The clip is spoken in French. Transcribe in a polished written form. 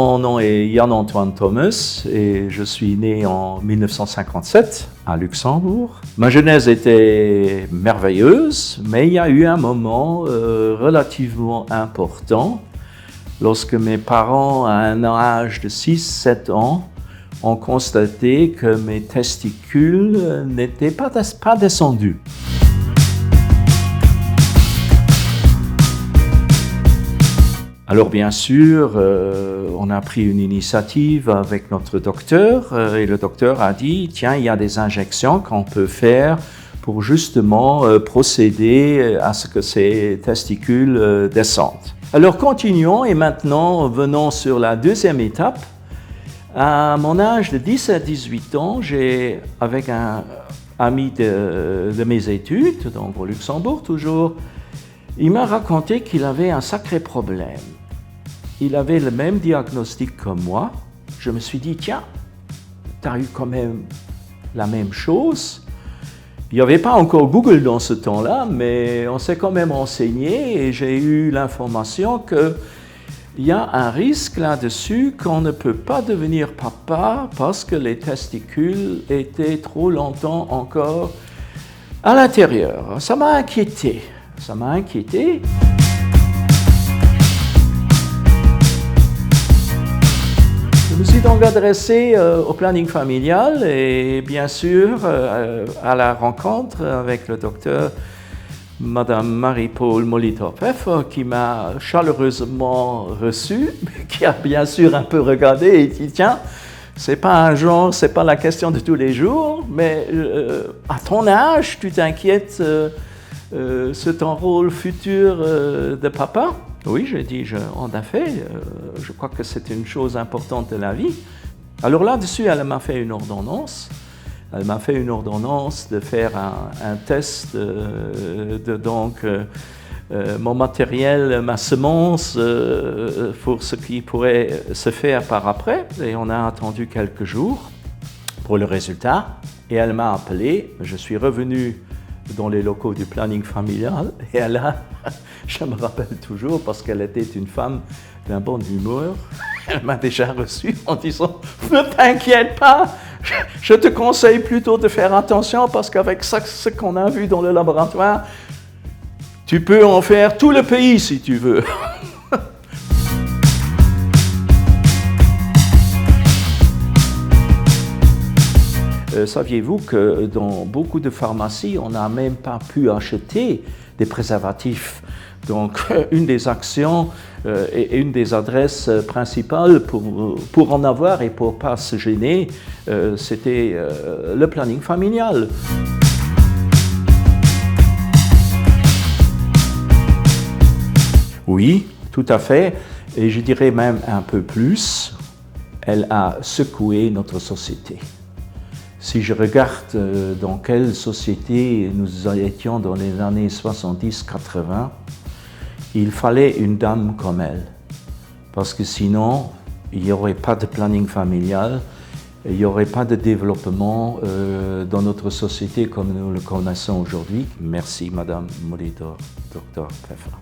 Mon nom est Jan-Antoine Thomas et je suis né en 1957 à Luxembourg. Ma jeunesse était merveilleuse, mais il y a eu un moment relativement important lorsque mes parents, à un âge de 6-7 ans, ont constaté que mes testicules n'étaient pas descendus. Alors bien sûr, on a pris une initiative avec notre docteur et le docteur a dit « Tiens, il y a des injections qu'on peut faire pour justement procéder à ce que ces testicules descendent. » Alors continuons et maintenant venons sur la deuxième étape. À mon âge de 17-18 ans, j'ai, avec un ami de mes études, donc au Luxembourg toujours, il m'a raconté qu'il avait un sacré problème. Il avait le même diagnostic que moi. Je me suis dit, tiens, tu as eu quand même la même chose. Il n'y avait pas encore Google dans ce temps-là, mais on s'est quand même renseigné et j'ai eu l'information qu'il y a un risque là-dessus qu'on ne peut pas devenir papa parce que les testicules étaient trop longtemps encore à l'intérieur. Ça m'a inquiété. Je me suis donc adressé au planning familial et bien sûr à la rencontre avec le docteur Madame Marie-Paul Molitor-Pfeffer qui m'a chaleureusement reçu, qui a bien sûr un peu regardé et dit tiens, c'est pas un genre, c'est pas la question de tous les jours, mais à ton âge, tu t'inquiètes sur ton rôle futur de papa? Oui, j'ai dit, en effet, je crois que c'est une chose importante de la vie. Alors là-dessus, elle m'a fait une ordonnance. Elle m'a fait une ordonnance de faire un test mon matériel, ma semence, pour ce qui pourrait se faire par après. Et on a attendu quelques jours pour le résultat. Et elle m'a appelé. Je suis revenu dans les locaux du planning familial et elle a, je me rappelle toujours parce qu'elle était une femme d'un bon humeur, elle m'a déjà reçu en disant « Ne t'inquiète pas, je te conseille plutôt de faire attention parce qu'avec ce qu'on a vu dans le laboratoire, tu peux en faire tout le pays si tu veux. » Saviez-vous que dans beaucoup de pharmacies, on n'a même pas pu acheter des préservatifs? Donc, une des actions et une des adresses principales pour en avoir et pour ne pas se gêner, c'était le planning familial. Oui, tout à fait, et je dirais même un peu plus, elle a secoué notre société. Si je regarde dans quelle société nous étions dans les années 70-80, il fallait une dame comme elle. Parce que sinon, il n'y aurait pas de planning familial, il n'y aurait pas de développement dans notre société comme nous le connaissons aujourd'hui. Merci Madame Molitor, Dr. Pfeffer.